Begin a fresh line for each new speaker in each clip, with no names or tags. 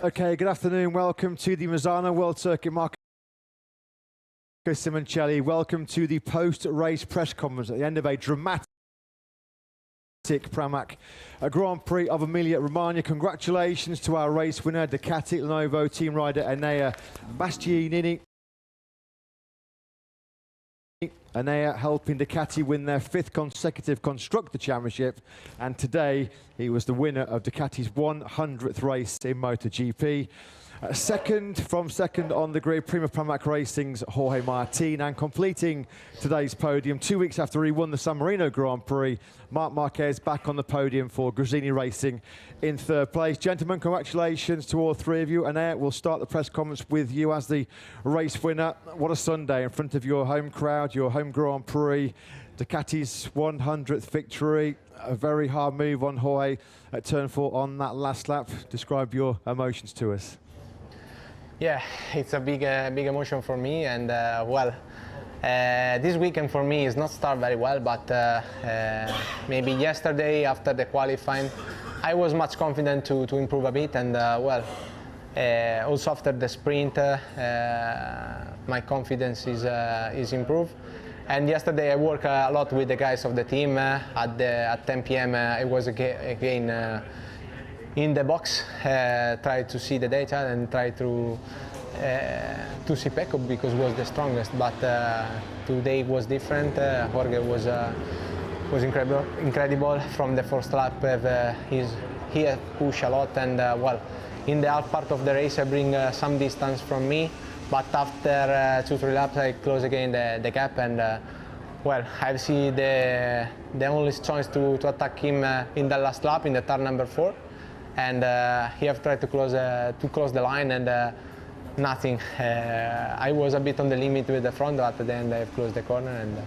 Okay, good afternoon. Welcome to the Mazzana World Circuit. Marc Simoncelli, welcome to the post-race press conference at the end of a dramatic Pramac Grand Prix of Emilia Rogmana. Congratulations to our race winner, Ducati Lenovo team rider Enea Bastianini. Enea helping Ducati win their 5th consecutive Constructor Championship, and today he was the winner of Ducati's 100th race in MotoGP. Second on the grid, Prima Pramac Racing's Jorge Martin, and completing today's podium 2 weeks after he won the San Marino Grand Prix, Maruqez back on the podium for Gresini Racing in 3rd place. Gentlemen, congratulations to all three of you. And we'll start the press conference with you as the race winner. What a Sunday in front of your home crowd, your home Grand Prix, Ducati's 100th victory. A very hard move on Jorge at turn 4 on that last lap. Describe your emotions to us.
Yeah, it's a big emotion for me, and this weekend for me is not start very well, but maybe yesterday after the qualifying, I was much confident to improve a bit, and also after the sprint, my confidence is improved. And yesterday I worked a lot with the guys of the team. At 10 p.m. I was again in the box, try to see the data and try to see Pecco because was the strongest. But today was different. Jorge was incredible from the first lap. He pushed a lot, and in the half part of the race I bring some distance from me. But after 2-3 laps I close again the gap, and I see the only chance to attack him in the last lap in the turn number 4. And he have tried to close the line, and nothing. I was a bit on the limit with the front, but at the end I have closed the corner and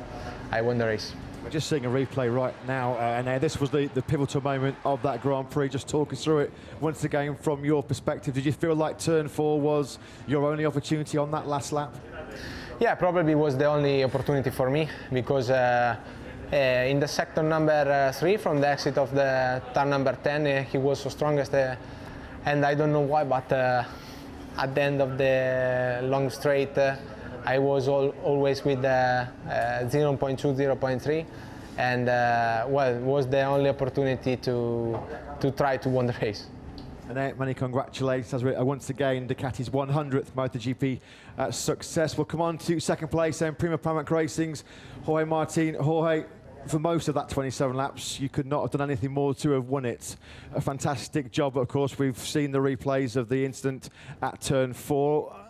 I won the race.
We're just seeing a replay right now, and this was the pivotal moment of that Grand Prix. Just talk us through it once again from your perspective. Did you feel like turn 4 was your only opportunity on that last lap?
Yeah, probably was the only opportunity for me, because in the sector number 3 from the exit of the turn number 10, he was the strongest, and I don't know why, but at the end of the long straight, I was always with 0.2, 0.3, and it was the only opportunity to try to win the race.
And many congratulations as once again Ducati's 100th MotoGP success. We'll come on to 2nd place and Prima Pramac Racing's Jorge Martin. Jorge, for most of that 27 laps, you could not have done anything more to have won it. A fantastic job, of course. We've seen the replays of the incident at turn 4.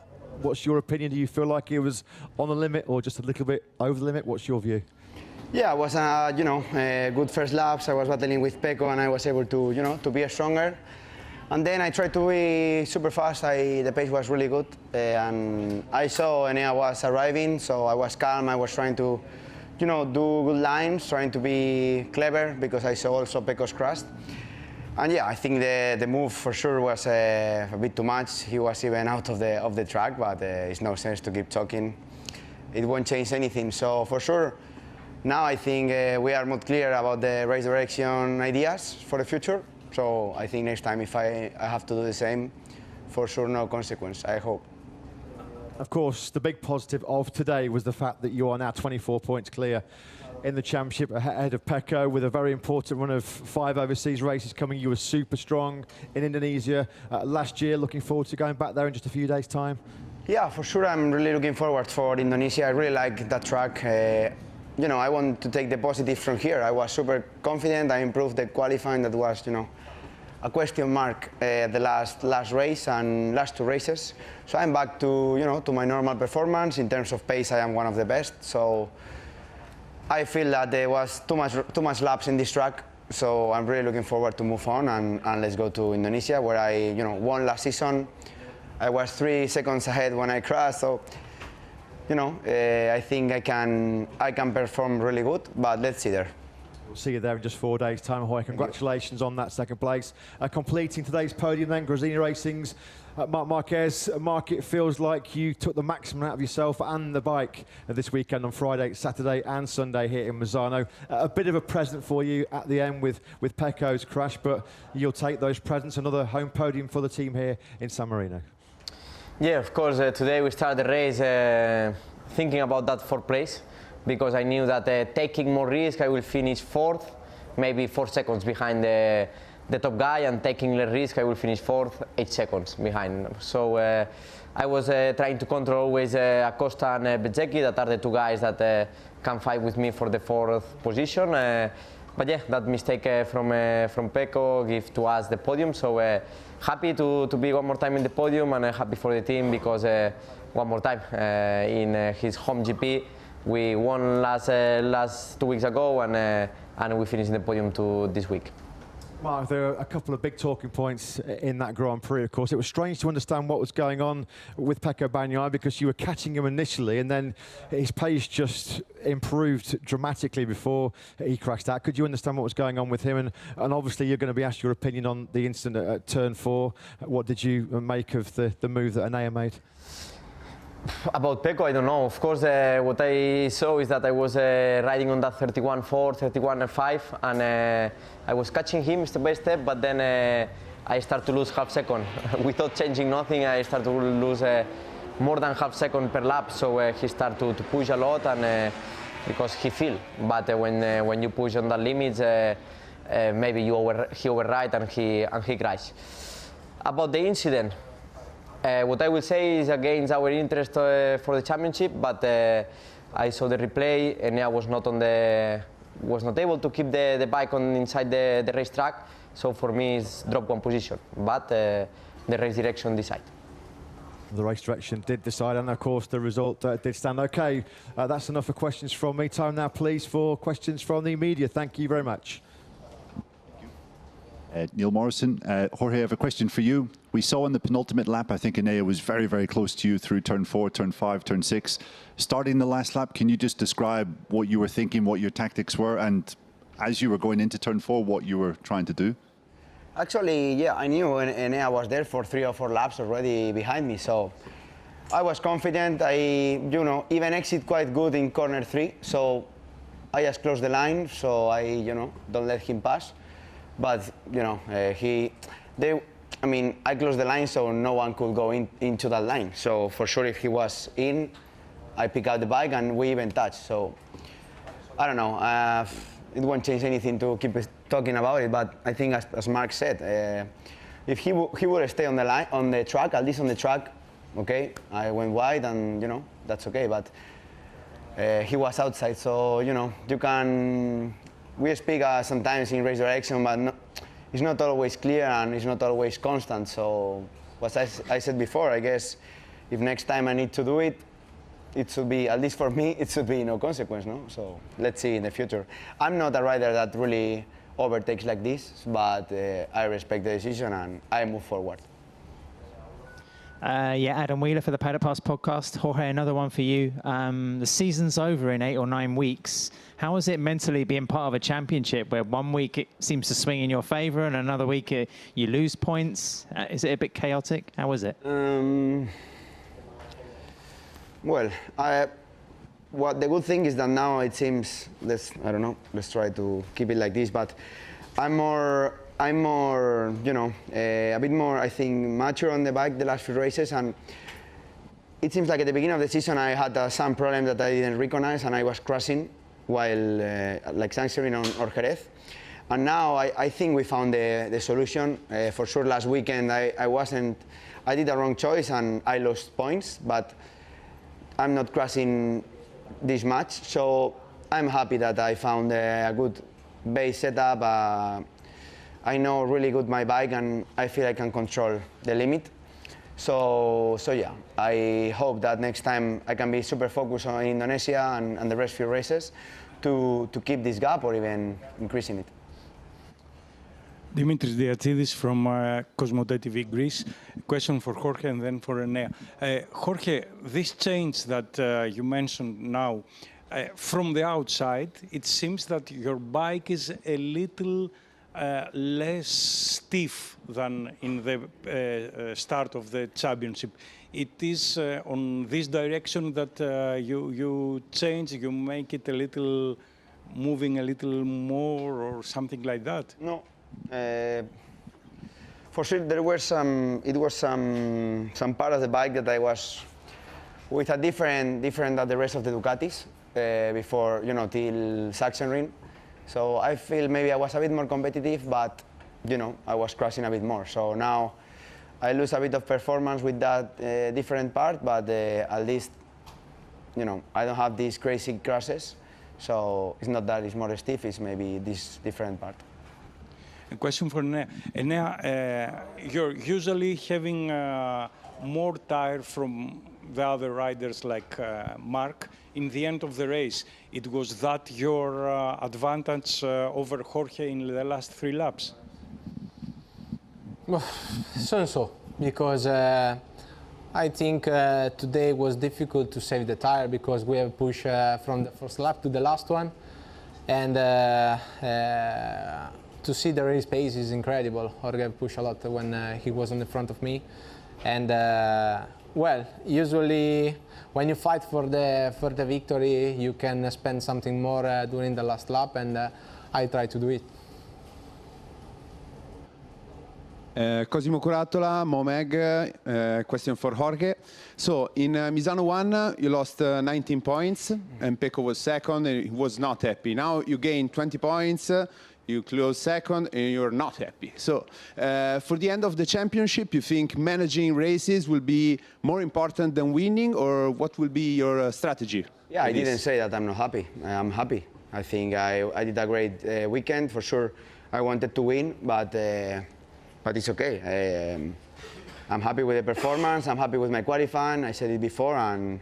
What's your opinion? Do you feel like it was on the limit or just a little bit over the limit? What's your view?
Yeah, it was good first laps. I was battling with Pecco and I was able to to be stronger. And then I tried to be super fast. The pace was really good, and I saw Enea was arriving, so I was calm. I was trying to do good lines, trying to be clever, because I saw also Pecco's crash. And yeah, I think the move for sure was a bit too much. He was even out of the track, but it's no sense to keep talking. It won't change anything. So for sure, now I think we are more clear about the race direction ideas for the future. So I think next time if I have to do the same, for sure no consequence, I hope.
Of course, the big positive of today was the fact that you are now 24 points clear in the championship ahead of Pecco, with a very important run of 5 overseas races coming. You were super strong in Indonesia last year. Looking forward to going back there in just a few days' time.
Yeah, for sure. I'm really looking forward for Indonesia. I really like that track. I want to take the positive from here. I was super confident. I improved the qualifying. That was, a question mark the last race and last 2 races. So I'm back to to my normal performance. In terms of pace, I am one of the best. So I feel that there was too much laps in this track. So I'm really looking forward to move on and let's go to Indonesia, where I won last season. I was 3 seconds ahead when I crashed. So I think I can perform really good. But let's see there.
We'll see you there in just 4 days' time, Jorge. Congratulations on that second place. Completing today's podium then, Gresini Racing's Maruqez. Marc, it feels like you took the maximum out of yourself and the bike this weekend on Friday, Saturday and Sunday here in Misano. A bit of a present for you at the end with Pecco's crash, but you'll take those presents. Another home podium for the team here in San Marino.
Yeah, of course. Today we started the race thinking about that fourth place, because I knew that taking more risk, I will finish fourth, maybe 4 seconds behind the top guy, and taking less risk, I will finish fourth, 8 seconds behind. So I was trying to control always Acosta and Bezzecchi, that are the 2 guys that can fight with me for the 4th position. But yeah, that mistake from Pecco give to us the podium. So happy to be one more time in the podium, and happy for the team, because one more time in his home GP. We won last 2 weeks ago, and we finished in the podium this week.
Marc, there are a couple of big talking points in that Grand Prix, of course. It was strange to understand what was going on with Pecco Bagnaia, because you were catching him initially, and then his pace just improved dramatically before he crashed out. Could you understand what was going on with him? And obviously you're going to be asked your opinion on the incident at turn 4. What did you make of the move that Enea made?
About Pecco, I don't know. Of course, what I saw is that I was riding on that 31.4, 31.5, and I was catching him step by step, but then I started to lose half second. Without changing nothing, I started to lose more than half second per lap, so he started to push a lot, and because he feel. But when you push on the limits, maybe he override and he crash. About the incident, what I will say is against our interest for the championship, but I saw the replay, and I was not able to keep the bike inside the racetrack, so for me it's drop 1 position, but the race direction decide.
The race direction did decide, and of course the result did stand. Okay, that's enough for questions from me. Time now, please, for questions from the media. Thank you very much.
Neil Morrison, Jorge, I have a question for you. We saw in the penultimate lap, I think Enea was very, very close to you through turn 4, turn 5, turn 6. Starting the last lap, can you just describe what you were thinking, what your tactics were, and as you were going into turn 4, what you were trying to do?
Actually, yeah, I knew Enea was there for 3 or 4 laps already behind me, so I was confident. I, even exit quite good in corner 3, so I just closed the line, so I, don't let him pass. But I closed the line so no one could go into that line. So for sure, if he was in, I pick out the bike and we even touch. So I don't know. It won't change anything to keep talking about it. But I think, as Marc said, if he would stay on the line, on the track, at least on the track, okay, I went wide, and that's okay. But he was outside, so you can. We speak sometimes in race direction, but it's not always clear and it's not always constant. So, what I said before, I guess if next time I need to do it, it should be, at least for me, it should be no consequence, no? So, let's see in the future. I'm not a rider that really overtakes like this, but I respect the decision and I move forward.
Yeah, Adam Wheeler for the Paddock Pass podcast. Jorge, another one for you. The season's over in 8 or 9 weeks. How is it mentally being part of a championship where 1 week it seems to swing in your favour and another week you lose points? Is it a bit chaotic? How is it?
Well, what the good thing is that now it seems, I don't know, let's try to keep it like this, but I'm more, a bit more, I think, mature on the bike the last few races, and it seems like at the beginning of the season I had some problem that I didn't recognize, and I was crashing while like sanctioning on Jerez. And now I think we found the solution. For sure, last weekend I did a wrong choice and I lost points, but I'm not crashing this much, so I'm happy that I found a good base setup. I know really good my bike and I feel I can control the limit. So yeah, I hope that next time I can be super focused on Indonesia and the rest few races to keep this gap or even increasing it.
Dimitris Diatsidis from Cosmote TV Greece. Question for Jorge and then for Enea. Jorge, this change that you mentioned now, from the outside, it seems that your bike is a little less stiff than in the start of the championship. It is on this direction that you change, you make it a little, moving a little more or something like that?
No. For sure, there were some part of the bike that I was with a different than the rest of the Ducatis before, you know, till Sachsenring. So I feel maybe I was a bit more competitive, but, you know, I was crashing a bit more. So now I lose a bit of performance with that different part, but at least, you know, I don't have these crazy crashes. So it's not that it's more stiff, it's maybe this different part.
A question for Enea. Enea, you're usually having more tire from the other riders like Marc in the end of the race. It was that your advantage over Jorge in the last 3 laps?
So, because I think today was difficult to save the tire because we have pushed from the first lap to the last one, and to see the race pace is incredible. Jorge pushed a lot when he was in the front of me, and well, usually when you fight for the victory, you can spend something more during the last lap, and I try to do it.
Cosimo Curatola, MoMag, question for Jorge. So in Misano 1, you lost 19 points, and Pecco was second, and he was not happy. Now you gain 20 points, you close second, and you're not happy. So for the end of the championship, you think managing races will be more important than winning, or what will be your strategy?
Yeah, I didn't say that I'm not happy. I'm happy. I think I did a great weekend. For sure, I wanted to win, but it's okay. I'm happy with the performance. I'm happy with my qualifying. I said it before, and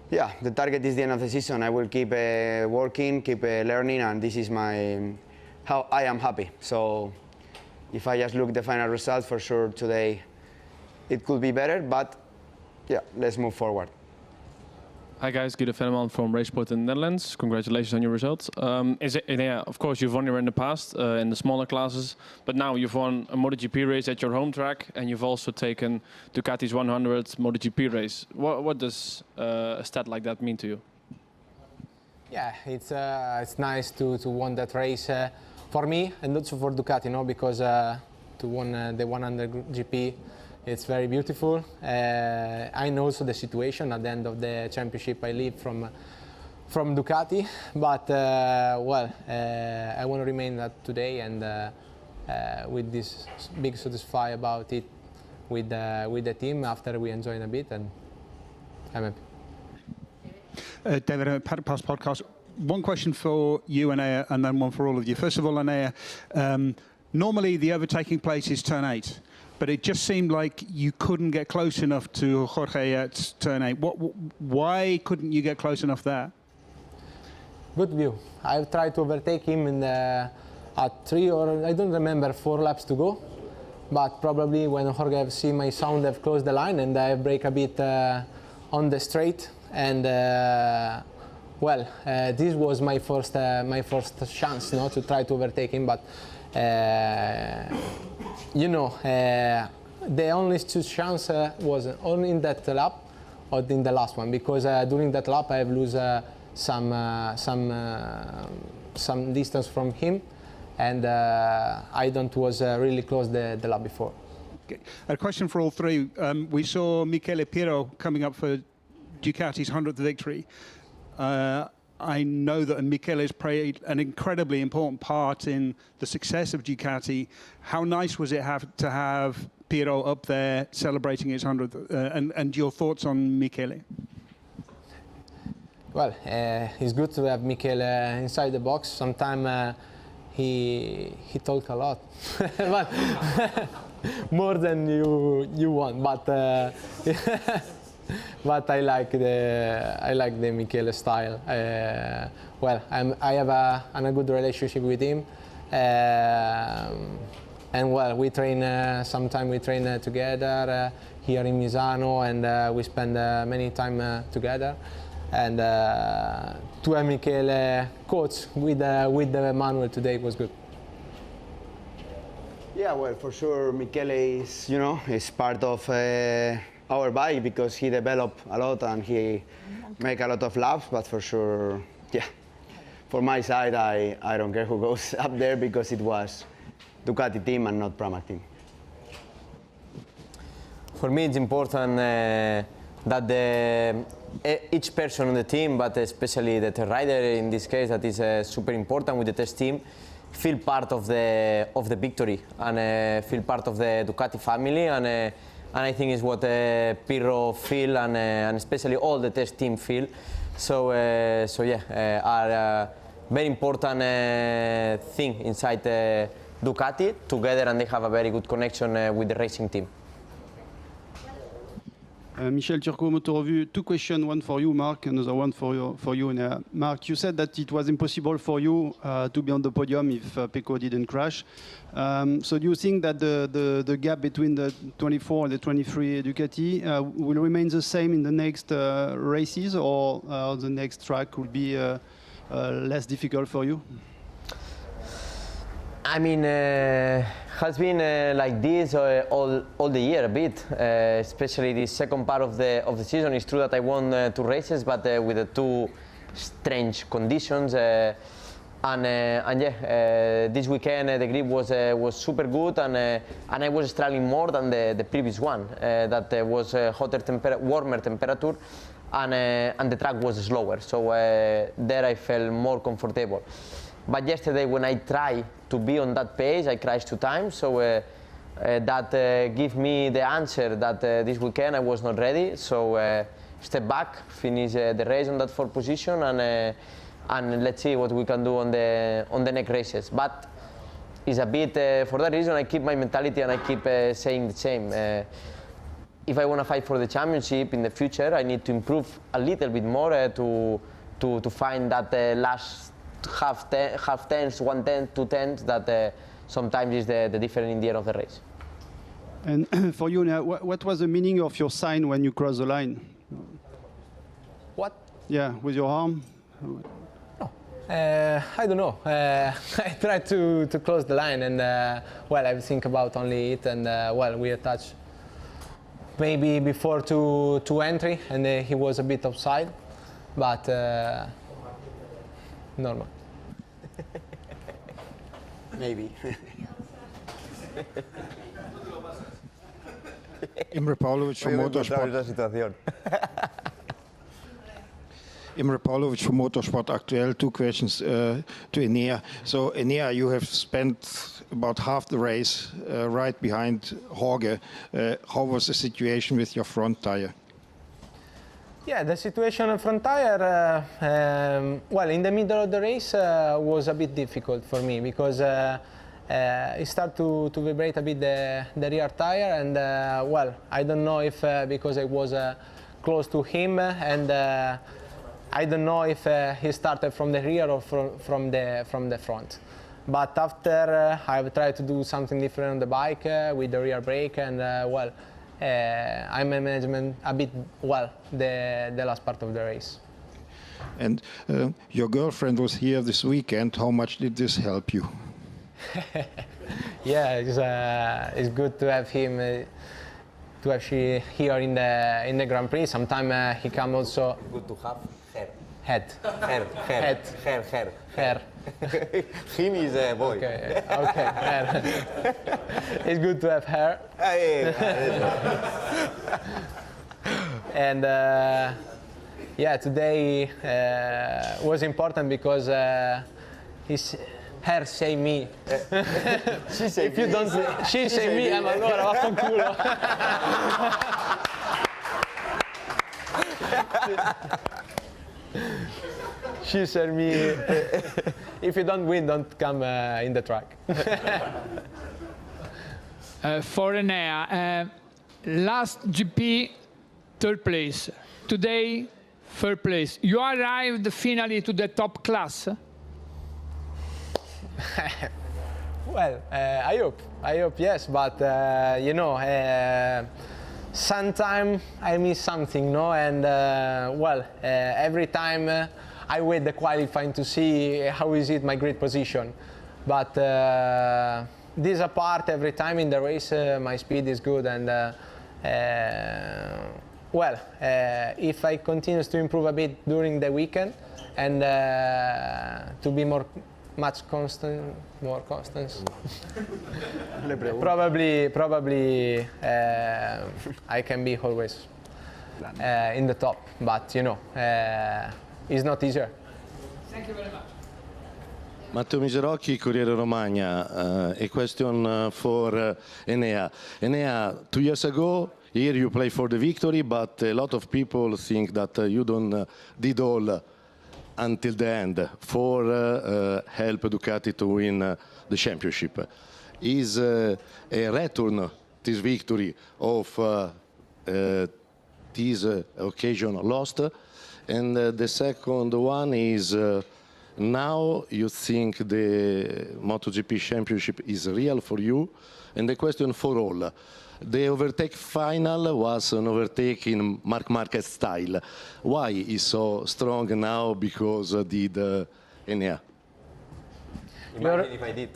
yeah, the target is the end of the season. I will keep working, keep learning, and this is how I am happy. So if I just look at the final result, for sure today it could be better, but yeah, let's move forward.
Hi guys, Guido Venneman from Raceport in the Netherlands. Congratulations on your results. Yeah, of course you've won here in the past in the smaller classes, but now you've won a MotoGP race at your home track, and you've also taken Ducati's 100 MotoGP race. What does a stat like that mean to you?
Yeah, it's nice to win that race for me and also for Ducati, no? Because to win the 100 GP, it's very beautiful. I know also the situation at the end of the championship. I leave from Ducati, but well, I want to remain that today, and with this big satisfy about it with the team after we enjoyed a bit, and I'm happy.
David, Paddock Pass Podcast. One question for you, Enea, and then one for all of you. First of all, Enea, normally the overtaking place is turn 8. But it just seemed like you couldn't get close enough to Jorge at turn 8. Why couldn't you get close enough there?
Good view. I've tried to overtake him at 3 or I don't remember 4 laps to go. But probably when Jorge have seen my sound, I've closed the line and I break a bit on the straight. And well, this was my first chance, no, to try to overtake him. But you know, the only 2 chance was only in that lap or in the last one, because during that lap I have lose some distance from him, and I don't was really close the lap before.
Okay. A question for all 3. We saw Michele Pirro coming up for Ducati's 100th victory. I know that Michele has played an incredibly important part in the success of Ducati. How nice was it to have Pirro up there celebrating his 100th? And your thoughts on Michele?
Well, it's good to have Michele inside the box. Sometimes he talk a lot, but more than you want. But but I like the Michele style. Well, I have a good relationship with him, and well, we train. Sometimes we train together here in Misano, and we spend many time together. and to have Michele coach with the manual today was good.
Yeah, well, for sure, Michele is, you know, is part of our bike because he developed a lot and he make a lot of laps. But for sure, yeah, for my side, I don't care who goes up there because it was Ducati team and not Pramac team.
For me, it's important that each person on the team, but especially the test rider in this case, that is super important with the test team, feel part of the victory and feel part of the Ducati family. And I think is what Pirro feel and especially all the test team feel. So yeah, are very important thing inside Ducati together, and they have a very good connection with the racing team.
Michel Turco, Moto Revue. Two questions, one for you, Marc, another one for you, Enea. Marc, you said that it was impossible for you to be on the podium if Pecco didn't crash. So do you think that the gap between the 24 and the 23 Ducati will remain the same in the next races, or the next track will be less difficult for you?
I mean, has been like this all the year a bit, especially the second part of the season. It's true that I won 2 races, but with the 2 strange conditions. And yeah, this weekend the grip was super good, and I was struggling more than the previous one. That was warmer temperature, and the track was slower. So there I felt more comfortable. But yesterday, when I tried to be on that pace, I crashed 2 times. So that gave me the answer that this weekend I was not ready. So step back, finish the race on that 4th position, and let's see what we can do on the next races. But it's a bit for that reason I keep my mentality and I keep saying the same. If I want to fight for the championship in the future, I need to improve a little bit more to find that last half tenths, 1/10, 2/10 that sometimes is the difference in the end of the race.
And for you, now, what was the meaning of your sign when you crossed the line?
What?
Yeah, with your arm?
I don't know. I tried to close the line, and well, I think about only it, and well, we attached maybe before to entry, and he was a bit offside, but normal.
Maybe.
Imre Paulovic from Motorsport. Imre Paulovic from Motorsport Actuel. 2 questions to Enea. So Enea, you have spent about half the race right behind Jorge. How was the situation with your front tire?
Yeah, the situation on front tire, well, in the middle of the race was a bit difficult for me because it started to vibrate a bit the rear tire, and well, I don't know if because I was close to him, and I don't know if he started from the rear or from the front. But after I've tried to do something different on the bike with the rear brake, and well, I managed a bit well the last part of the race.
And your girlfriend was here this weekend. How much did this help you?
Yeah, it's good to have him, to have she here in the Grand Prix. Sometimes he come also.
Good to have her.
Head. Hair.
Him is a boy.
Okay, hair. It's good to have hair. And yeah, today was important because his hair say me.
She say
if you don't, she say me. Allora vaffanculo. She said me, if you don't win, don't come in the track.
For Enea, last GP, 3rd place. Today, 3rd place. You arrived finally to the top class?
Well, I hope yes, but you know, sometimes I miss something, no? And every time I wait the qualifying to see how is it my grid position. But this apart, every time in the race, my speed is good. And if I continue to improve a bit during the weekend and to be more constant, probably I can be always in the top. But you know, it's not easier.
Thank you very much.
Matteo Miserocchi, Corriere Romagna. A question for Enea. Enea, 2 years ago, here you play for the victory, but a lot of people think that you don't did all until the end for help Ducati to win the championship. Is a return this victory of this occasion lost? And the second one is now you think the MotoGP championship is real for you? And the question for all. The overtake final was an overtake in Marc Marquez style. Why is so strong now? Because did Enea?
Imagine if I did.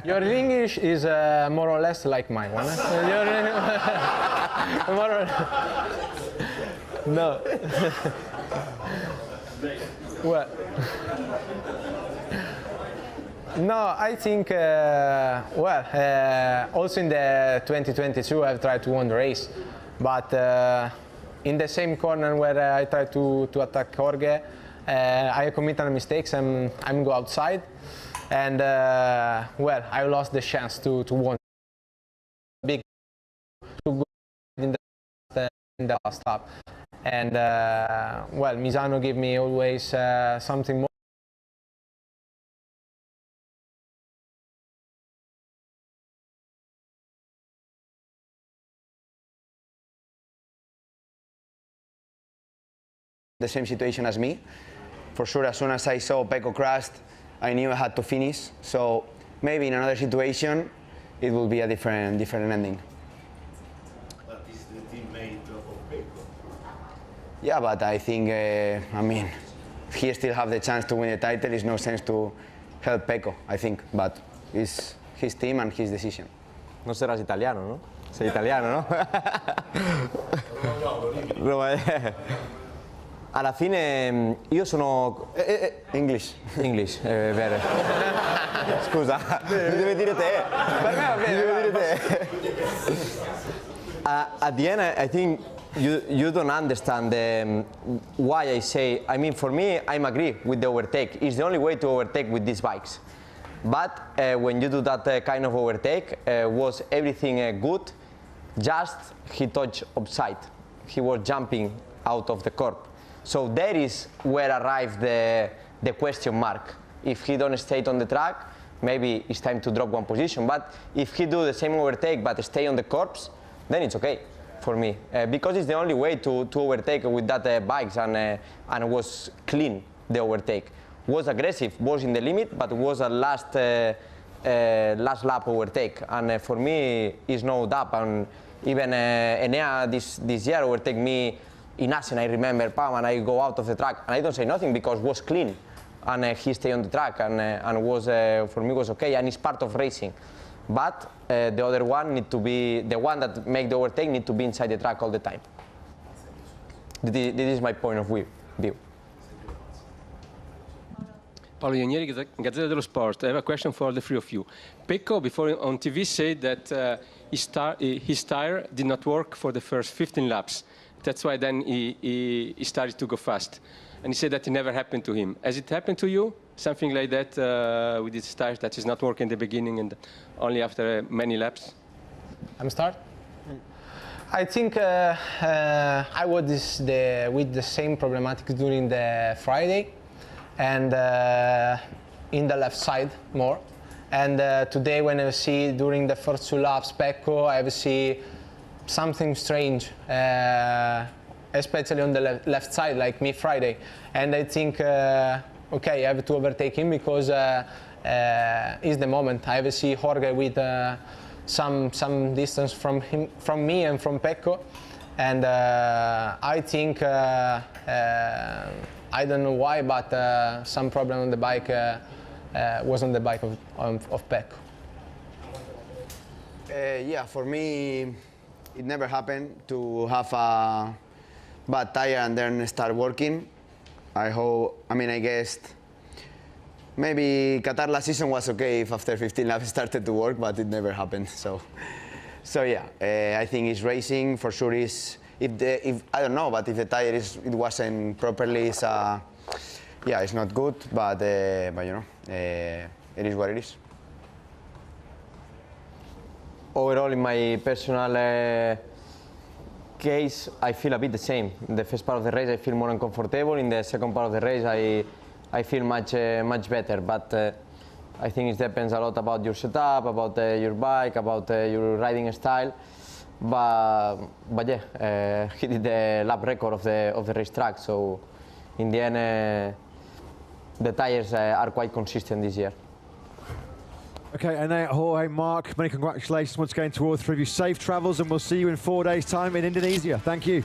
Your English is more or less like mine. More or no. Well. No, I think, also in the 2022 I've tried to win the race, but in the same corner where I tried to attack Jorge, I committed mistakes and I'm go outside, and I lost the chance to win big to go in the last lap, and Misano gave me always something more.
The same situation as me. For sure, as soon as I saw Pecco crashed, I knew I had to finish. So maybe in another situation, it will be a different ending.
But is the teammate of Pecco?
Yeah, but I think, he still have the chance to win the title. It's no sense to help Pecco, I think. But it's his team and his decision.
No serás italiano, no? Sei italiano, no? No, alla fine io sono...
English.
English, vero. Scusa, mi devi dire te. Per me va bene, mi devi dire te. At the end, I think you don't understand why I say... for me, I'm agree with the overtake. It's the only way to overtake with these bikes. But when you do that kind of overtake, was everything good, just he touched upside. He was jumping out of the curb. So there is where arrived the question mark. If he don't stay on the track, maybe it's time to drop one position. But if he do the same overtake but stay on the curbs, then it's okay for me. Because it's the only way to overtake with that bikes, and was clean, the overtake. Was aggressive, was in the limit, but was a last lap overtake. And for me, it's no doubt. And even Enea this year overtake me in Assen, I remember, and I go out of the track, and I don't say nothing because it was clean, and he stayed on the track, and was for me was okay, and it's part of racing. But the other one need to be, the one that make the overtake need to be inside the track all the time. This is my point of view.
Paolo Ianieri, Gazzetta dello Sport. I have a question for the three of you. Pecco, before on TV, said that his tire did not work for the first 15 laps. That's why then he started to go fast. And he said that it never happened to him. Has it happened to you? Something like that with his tires that is not working in the beginning and only after many laps?
I'm start? I think I was with the same problematic during the Friday, and in the left side more. And today when I see during the first 2 laps Pecco, I see something strange, especially on the left side, like me Friday. And I think, okay, I have to overtake him because it's the moment. I have see Jorge with some distance from me and from Pecco, and I think I don't know why, but some problem on the bike was on the bike of Pecco.
Yeah, for me, it never happened to have a bad tire and then start working. I guess maybe Qatar last season was okay if after 15 laps it started to work, but it never happened. So yeah, I think it's racing for sure. If I don't know, but if the tire it wasn't properly, yeah, it's not good. But you know, it is what it is.
Overall, in my personal case, I feel a bit the same. In the first part of the race, I feel more uncomfortable. In the second part of the race, I feel much better. But I think it depends a lot about your setup, about your bike, about your riding style. But yeah, he did the lap record of the racetrack. So in the end, the tires are quite consistent this year.
Okay, Enea, Jorge, Marc, many congratulations once again to all three of you. Safe travels, and we'll see you in 4 days' time in Indonesia. Thank you.